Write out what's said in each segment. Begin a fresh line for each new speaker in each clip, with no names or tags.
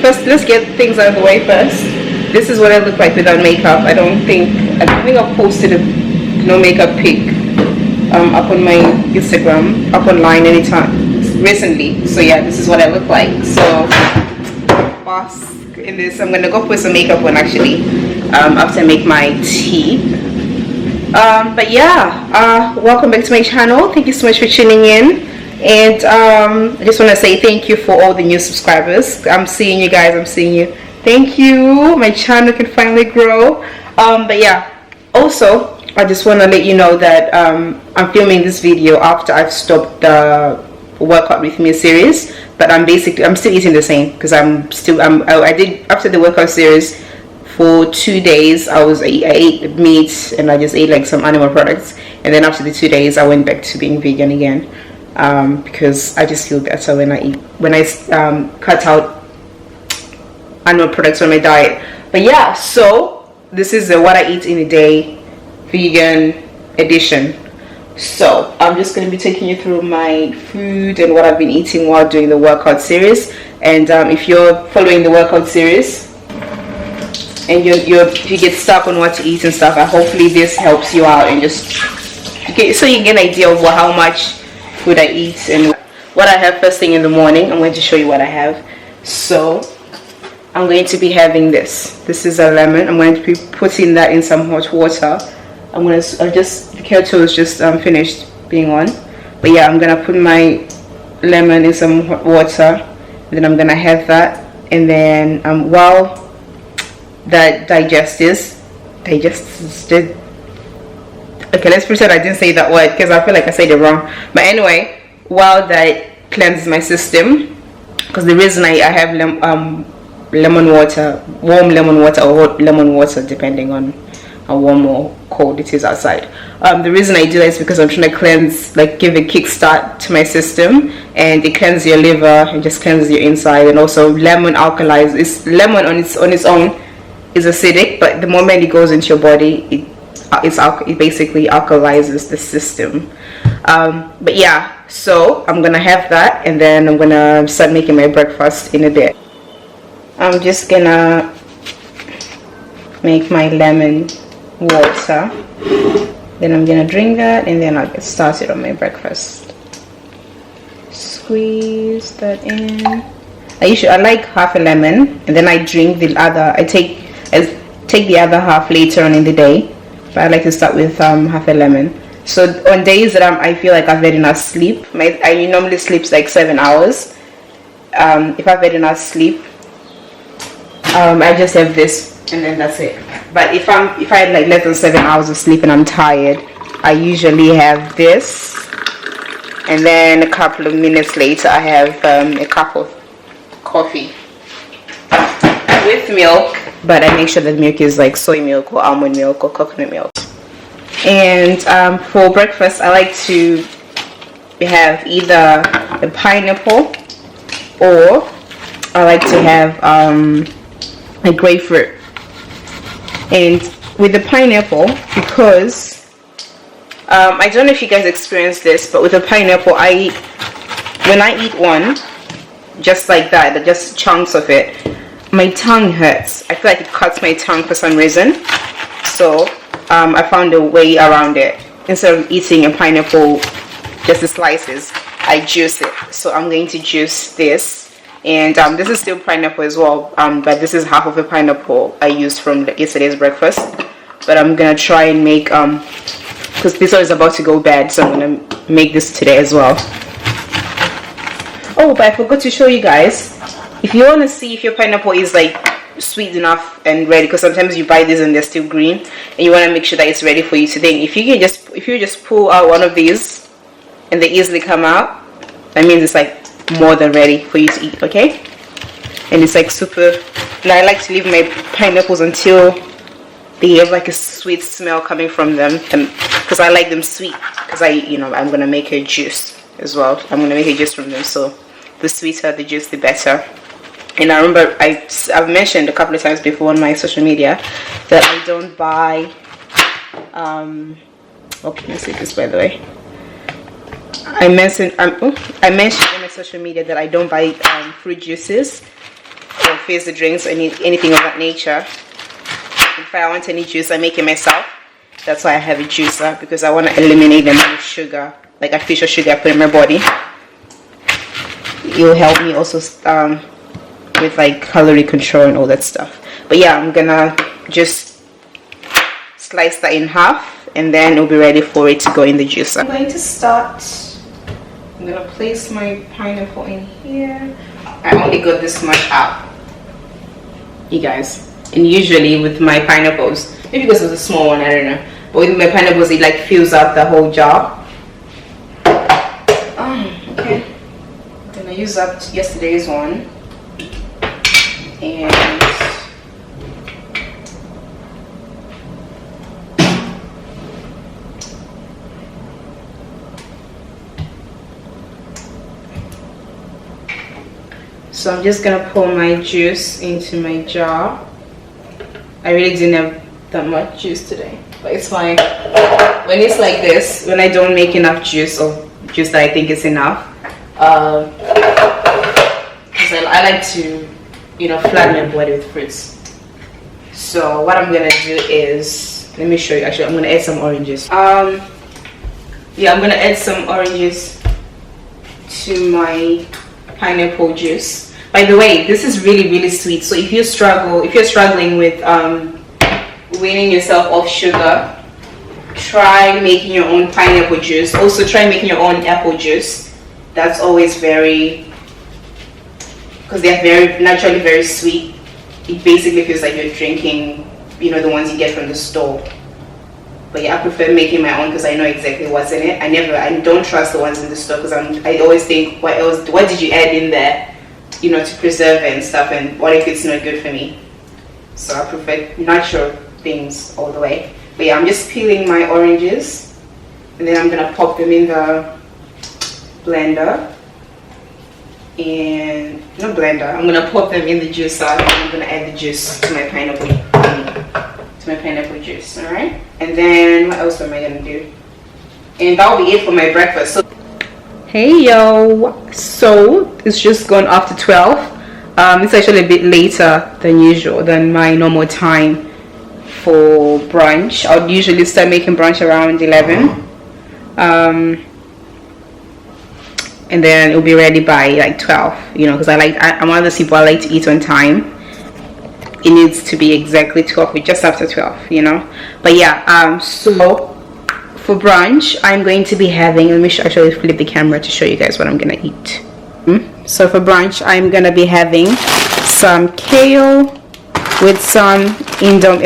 first, let's get things out of the way first. This is what I look like without makeup. I think I've posted a no makeup pic up on my Instagram, up online anytime recently. So yeah, this is what I look like. So bask in this. I'm gonna go put some makeup on actually after I make my tea. But yeah, welcome back to my channel. Thank you so much for tuning in. And I just want to say thank you for all the new subscribers. I'm seeing you guys. I'm seeing you. Thank you. My channel can finally grow. But yeah, also I just want to let you know that I'm filming this video after I've stopped the workout with me series. But I'm still eating the same because I did after the workout series for 2 days. I ate meat and I just ate like some animal products. And then after the 2 days, I went back to being vegan again. Because I just feel better when I cut out animal products from my diet. But yeah, so this is the what I eat in a day vegan edition. So I'm just going to be taking you through my food and what I've been eating while doing the workout series. And if you're following the workout series and you get stuck on what to eat and stuff, hopefully this helps you out and just so you get an idea of how much food I eat and what I have first thing in the morning. I'm going to show you what I have. So I'm going to be having this is a lemon. I'm going to be putting that in some hot water. The kettle is just finished being on, but yeah, I'm gonna put my lemon in some hot water, and then I'm gonna have that, and then while that digests, okay, let's pretend I didn't say that word because I feel like I said it wrong. But anyway, while that cleanses my system, because the reason I have lemon water, warm lemon water or hot lemon water, depending on how warm or cold it is outside. The reason I do that is because I'm trying to cleanse, like give a kickstart to my system, and it cleanses your liver and just cleanses your inside. And also lemon alkalizes. Lemon on its own is acidic, but the moment it goes into your body, it basically alkalizes the system. But yeah, so I'm gonna have that, and then I'm gonna start making my breakfast in a bit. I'm just gonna make my lemon water, then I'm gonna drink that, and then I'll get started on my breakfast. Squeeze that in. I like half a lemon, and then I drink the other. I take the other half later on in the day, but I like to start with half a lemon. So on days that I feel like I've had enough sleep, I normally sleep like 7 hours. If I've had enough sleep, I just have this, and then that's it. But if I had like less than 7 hours of sleep and I'm tired, I usually have this, and then a couple of minutes later I have a cup of coffee with milk, but I make sure that milk is like soy milk or almond milk or coconut milk. And for breakfast I like to have either a pineapple, or I like to have a grapefruit. And with the pineapple, because I don't know if you guys experience this, but with the pineapple, when I eat one just like that, just chunks of it, my tongue hurts. I feel like it cuts my tongue for some reason. So I found a way around it. Instead of eating a pineapple just the slices, I juice it. So I'm going to juice this. And this is still pineapple as well, but this is half of a pineapple I used from yesterday's breakfast. But I'm gonna try and make because this one is about to go bad, so I'm gonna make this today as well. Oh, but I forgot to show you guys. If you want to see if your pineapple is like sweet enough and ready, because sometimes you buy these and they're still green, and you want to make sure that it's ready for you to think. If you just pull out one of these and they easily come out, that means it's like more than ready for you to eat. Okay, and it's like super. And I like to leave my pineapples until they have like a sweet smell coming from them, because I like them sweet, because I'm gonna make a juice as well. I'm gonna make a juice from them, so the sweeter the juice the better. And I remember I've mentioned a couple of times before on my social media that I don't buy okay, let's say this by the way. I mentioned on my social media that I don't buy fruit juices or fizzy drinks or anything of that nature. If I want any juice, I make it myself. That's why I have a juicer, because I want to eliminate the amount of sugar, like artificial sugar I put in my body. It will help me also with like calorie control and all that stuff. But yeah, I'm gonna just slice that in half, and then it'll be ready for it to go in the juicer. I'm going to start. I'm gonna place my pineapple in here. I only got this much out, you guys. And usually with my pineapples, maybe because it was a small one, I don't know, but with my pineapples it like fills up the whole jar. Okay, I'm gonna use up yesterday's one, and so I'm just gonna pour my juice into my jar. I really didn't have that much juice today, but it's fine. When it's like this, when I don't make enough juice, or juice that I think is enough, because I like to, you know, flood my body with fruits. So what I'm gonna do is, let me show you. Actually, I'm gonna add some oranges. Yeah, I'm gonna add some oranges to my pineapple juice. By the way, this is really sweet. So if you're struggling with weaning yourself off sugar, try making your own pineapple juice. Also try making your own apple juice. That's always because they're naturally very sweet. It basically feels like you're drinking, you know, the ones you get from the store. But yeah, I prefer making my own because I know exactly what's in it. I don't trust the ones in the store, because I always think, what did you add in there, you know, to preserve it and stuff, and what if it's not good for me? So I prefer natural things all the way. But yeah, I'm just peeling my oranges, and then I'm gonna pop them in the blender. And I'm gonna pop them in the juicer, and I'm gonna add the juice to my pineapple juice. All right, and then what else am I gonna do? And that'll be it for my breakfast. So hey yo, so it's just gone after 12. It's actually a bit later than usual, than my normal time for brunch. I would usually start making brunch around 11, and then it'll be ready by like 12, you know, because I'm one of those people, I like to eat on time. It needs to be exactly 12, just after 12, you know. But yeah, so for brunch, I'm going to be having, let me actually flip the camera to show you guys what I'm gonna eat. So for brunch, I'm gonna be having some kale with some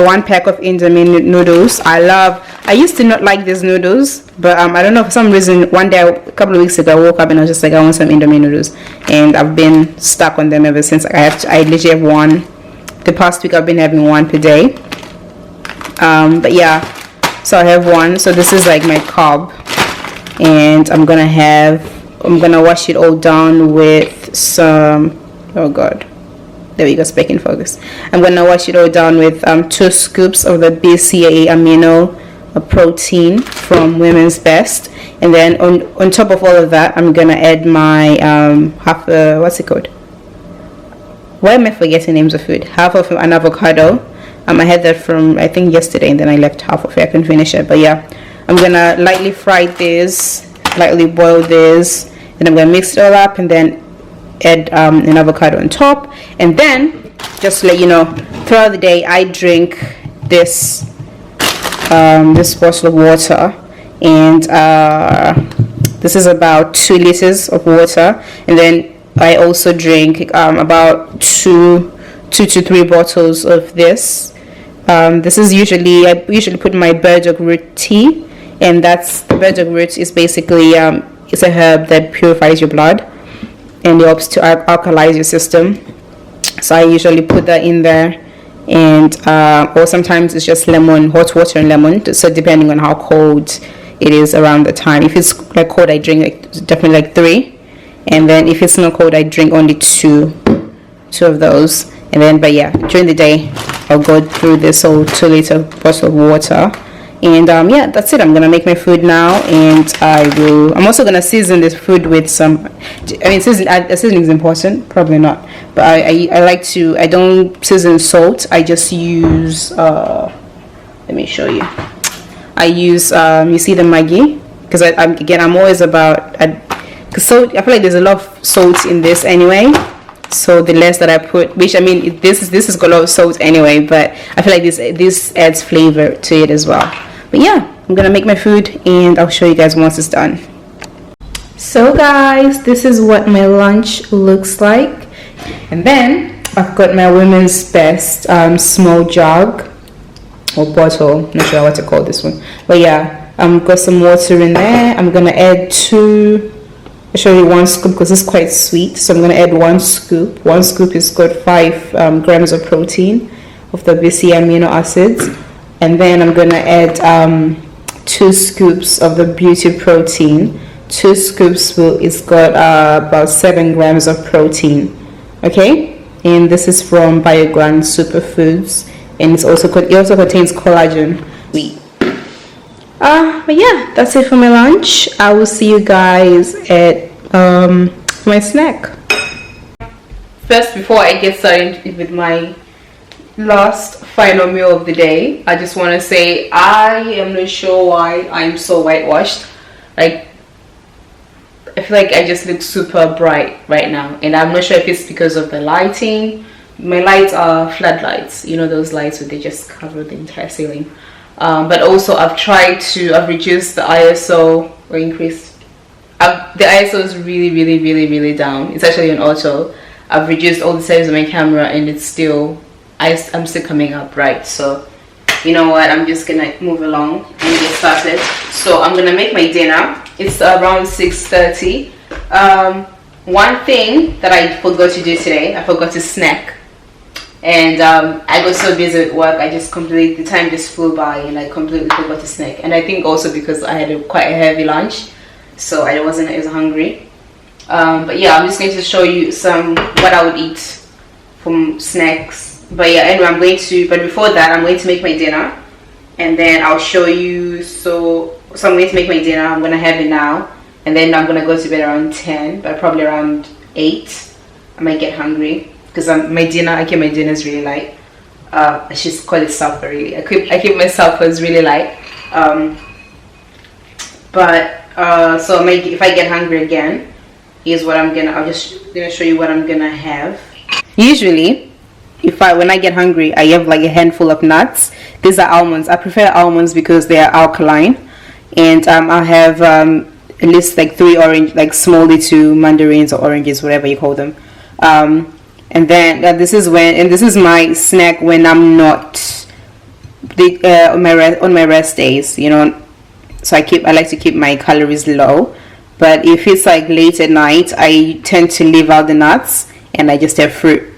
one pack of Indomie noodles. I used to not like these noodles, but I don't know, for some reason, one day, a couple of weeks ago, I woke up and I was just like, I want some Indomie noodles, and I've been stuck on them ever since. I literally have one. The past week I've been having one per day. But yeah, so I have one. So this is like my carb, and I'm gonna wash it all down with some, oh god, there we go, back in focus. I'm gonna wash it all down with 2 scoops of the BCAA amino protein from Women's Best, and then on top of all of that, I'm gonna add my what's it called? Why am I forgetting names of food? Half of an avocado. I had that from, I think, yesterday, and then I left half of it. I couldn't finish it. But yeah, I'm gonna lightly fry this, lightly boil this, and I'm gonna mix it all up, and then add an avocado on top. And then, just to let you know, throughout the day I drink this bottle of water, and this is about 2 liters of water. And then I also drink about 2 to 3 bottles of this. This is I usually put my Burdock Root Tea, and the Burdock Root is basically it's a herb that purifies your blood and helps to alkalize your system. So I usually put that in there, and or sometimes it's just hot water and lemon. So depending on how cold it is around the time. If it's like cold, I drink definitely like 3. And then if it's not cold, I drink only 2 of those. And then, but yeah, during the day, I'll go through this whole 2-liter bottle of water, And yeah, that's it. I'm gonna make my food now, and I'm also gonna season this food with some. I mean, seasoning is important, probably not, but I like to. I don't season salt. I just use. Let me show you. I use you see the Maggi, because I'm always about. Because salt, I feel like there's a lot of salt in this anyway. So the less that I put, which I mean, this is got a lot of salt anyway, but I feel like this adds flavor to it as well. But yeah, I'm gonna make my food and I'll show you guys once it's done. So guys, this is what my lunch looks like, and then I've got my women's best small jug or bottle, not sure what to call this one, but yeah, got some water in there. I'm gonna add I'll show you 1 scoop because it's quite sweet, so I'm going to add 1 scoop. 1 scoop is got 5 grams of protein of the BC amino acids, and then I'm going to add 2 scoops of the beauty protein. 2 scoops it's got about 7 grams of protein. Okay, and this is from Biogrand Superfoods, and it also contains collagen. Sweet. But yeah, that's it for my lunch. I will see you guys at my snack. First, before I get started with my last final meal of the day, I just want to say I am not sure why I'm so whitewashed. Like, I feel like I just look super bright right now, and I'm not sure if it's because of the lighting. My lights are floodlights, you know, those lights where they just cover the entire ceiling. But also I've reduced the ISO or increased. The ISO is really down. It's actually on auto. I've reduced all the settings on my camera, and it's still, I'm still coming up right. So you know what, I'm just gonna move along and get started. So I'm gonna make my dinner. It's around 6:30. One thing that I forgot to do today, I forgot to snack. And I got so busy at work, the time just flew by, and I completely forgot to snack. And I think also because I had quite a heavy lunch, so I wasn't as hungry. But yeah, I'm just going to show you what I would eat from snacks. But yeah, anyway, but before that, I'm going to make my dinner, and then I'll show you. So I'm going to make my dinner. I'm going to have it now, and then I'm going to go to bed around 10, but probably around 8, I might get hungry. Because my dinner is really light. I should call it supper really. I keep my suppers really light. So if I get hungry again, here's what I'm just gonna show you what I'm gonna have. Usually, when I get hungry, I have like a handful of nuts. These are almonds. I prefer almonds because they are alkaline, and I'll have at least like 3 orange, like small little mandarins or oranges, whatever you call them. And then this is my snack when I'm not on my rest days, you know. So I like to keep my calories low. But if it's like late at night, I tend to leave out the nuts and I just have fruit.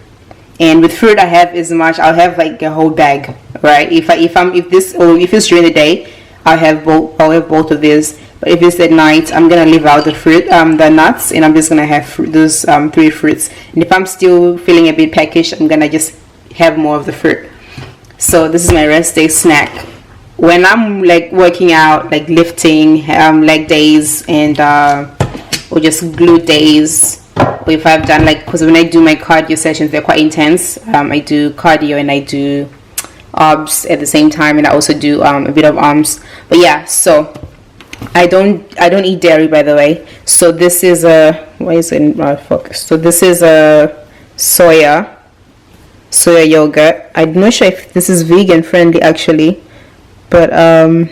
And with fruit, I'll have like a whole bag, right? If it's during the day, I'll have both of these. But if it's at night, I'm gonna leave out the fruit, the nuts, and I'm just gonna have those 3 fruits. And if I'm still feeling a bit peckish, I'm gonna just have more of the fruit. So this is my rest day snack. When I'm like working out, like lifting, leg days, and or just glute days, or if I've done because when I do my cardio sessions, they're quite intense. I do cardio and I do abs at the same time, and I also do a bit of arms. But yeah, so. I don't eat dairy, by the way. So this is focus? So this is a soya yogurt. I'm not sure if this is vegan friendly actually, but well,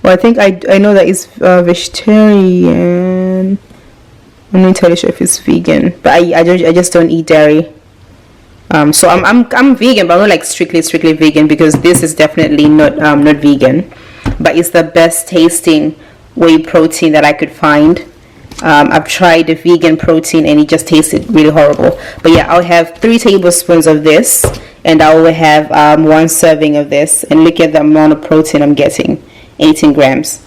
I think I know that it's vegetarian. I'm not entirely sure if it's vegan, but I just don't eat dairy. So I'm vegan, but I'm not like strictly vegan, because this is definitely not vegan. But it's the best tasting whey protein that I could find. I've tried the vegan protein and it just tasted really horrible. But yeah, I'll have 3 tablespoons of this, and I will have 1 serving of this. And look at the amount of protein I'm getting, 18 grams.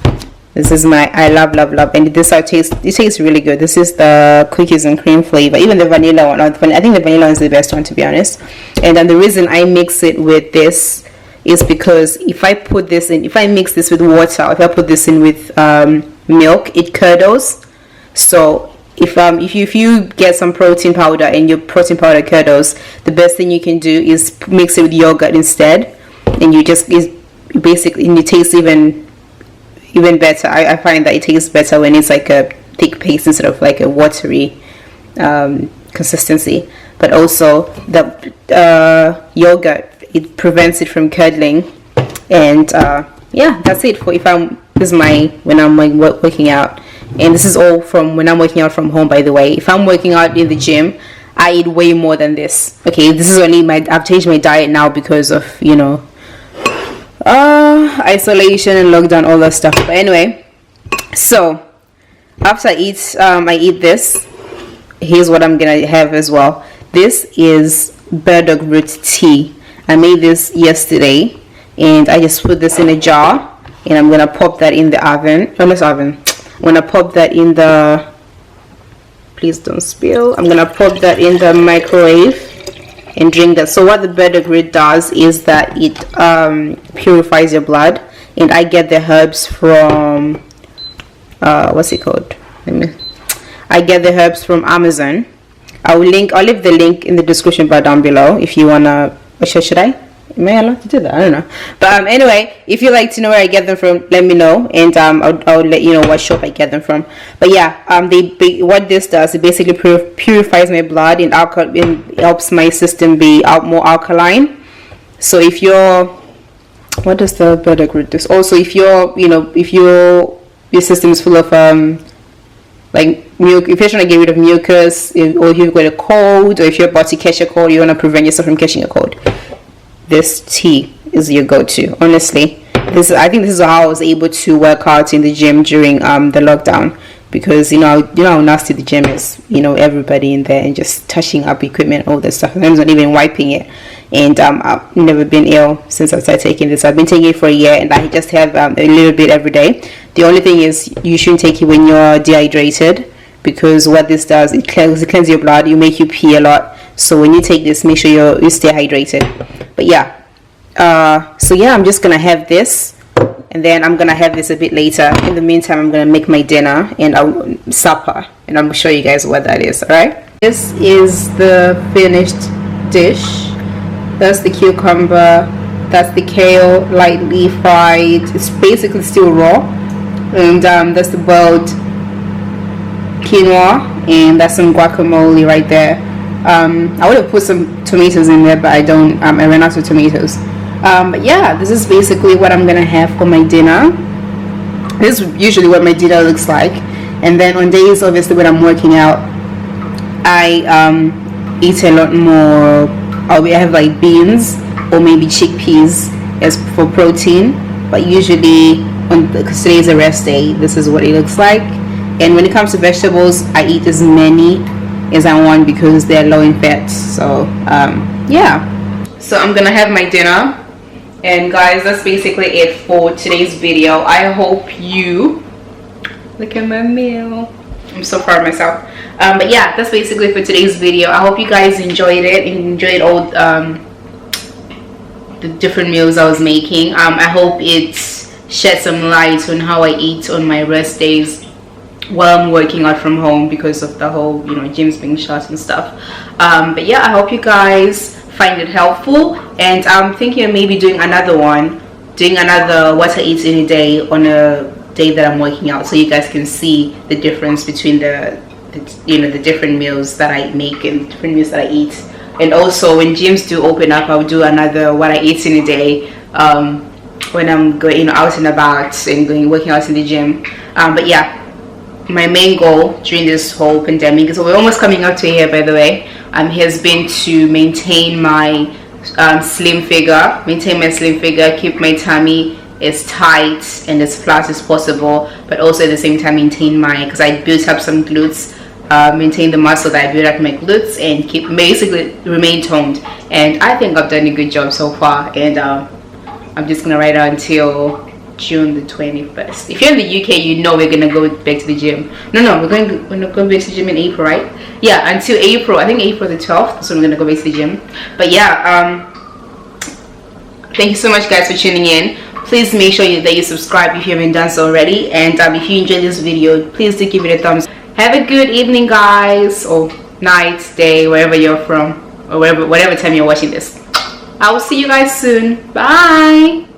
This is I love, and this it tastes really good. This is the cookies and cream flavor. Even the vanilla one, I think the vanilla one is the best one, to be honest. And then the reason I mix it with this is because if I put this in, if I mix this with water, if I put this in with milk, it curdles. So if you get some protein powder and your protein powder curdles, the best thing you can do is mix it with yogurt instead, and you just basically, and it tastes even better. I find that it tastes better when it's like a thick paste instead of like a watery consistency. But also the yogurt, it prevents it from curdling. And yeah, that's it for when I'm like working out. And this is all from when I'm working out from home, by the way. If I'm working out in the gym, I eat way more than this. Okay, this is only I've changed my diet now because of, you know, isolation and lockdown, all that stuff. But anyway, so after I eat this, here's what I'm gonna have as well. This is Burdock Root Tea. I made this yesterday, and I just put this in a jar, and I'm gonna pop that in the oven. I'm gonna pop that in the, please don't spill. I'm gonna pop that in the microwave and drink that. So what the Burdock Root does is that it purifies your blood, and I get the herbs from what's it called? I get the herbs from Amazon. I'll leave the link in the description bar down below if you wanna. Should I? Am I allowed to do that? I don't know. But anyway, if you like to know where I get them from, let me know, and I'll let you know what shop I get them from. But yeah, what this does, it basically purifies my blood, and helps my system be more alkaline. So if you're, what does the Burdock Root do? Also, if your system is full of like milk, if you're trying to get rid of mucus, or if you've got a cold, or if you're about to catch a cold, you want to prevent yourself from catching a cold, this tea is your go-to. Honestly, I think this is how I was able to work out in the gym during the lockdown, because you know how nasty the gym is. You know, everybody in there and just touching up equipment, all that stuff. Sometimes not even wiping it. And I've never been ill since I started taking this. I've been taking it for a year, and I just have a little bit every day. The only thing is, you shouldn't take it when you're dehydrated, because what this does, it cleanses your blood. You make you pee a lot. So when you take this, make sure you stay hydrated. But yeah, so yeah, I'm just gonna have this, and then I'm gonna have this a bit later. In the meantime, I'm gonna make my dinner and supper, and I'm gonna show you guys what that is. All right, this is the finished dish. That's the cucumber, that's the kale, lightly fried. It's basically still raw. And that's the boiled quinoa, and that's some guacamole right there. I would have put some tomatoes in there, but I don't. I ran out of tomatoes. But yeah, this is basically what I'm gonna have for my dinner. This is usually what my dinner looks like. And then on days, obviously, when I'm working out, I eat a lot more. I have like beans or maybe chickpeas as for protein. But usually, because today is a rest day, this is what it looks like. And when it comes to vegetables, I eat as many as I want because they're low in fat. So yeah, so I'm gonna have my dinner, and guys, that's basically it for today's video. I hope you look at my meal. I'm so proud of myself. But yeah, that's basically for today's video. I hope you guys enjoyed it and enjoyed all the different meals I was making. I hope it shed some light on how I eat on my rest days while I'm working out from home, because of the whole, you know, gyms being shut and stuff. But yeah, I hope you guys find it helpful, and I'm thinking of maybe doing another what I eat in a day on a day that I'm working out, so you guys can see the difference between the different meals that I make and different meals that I eat. And also, when gyms do open up, I'll do another what I eat in a day when I'm going out and about and working out in the gym. But yeah, my main goal during this whole pandemic, so we're almost coming up to a year, by the way, has been to maintain my slim figure, keep my tummy as tight and as flat as possible, but also at the same time maintain because I built up some glutes, maintain the muscle that I built up my glutes, and basically remain toned. And I think I've done a good job so far, and I'm just gonna ride out until June the 21st. If you're in the UK, you know we're gonna go back to the gym. No, we're gonna go back to the gym in April, right? Yeah, until April. I think April the 12th. So we're gonna go back to the gym. But yeah, Thank you so much, guys, for tuning in. Please make sure that you subscribe if you haven't done so already, and if you enjoyed this video, please do give it a thumbs up. Have a good evening, guys, or night, day, wherever you're from, or whatever time you're watching this. I will see you guys soon. Bye.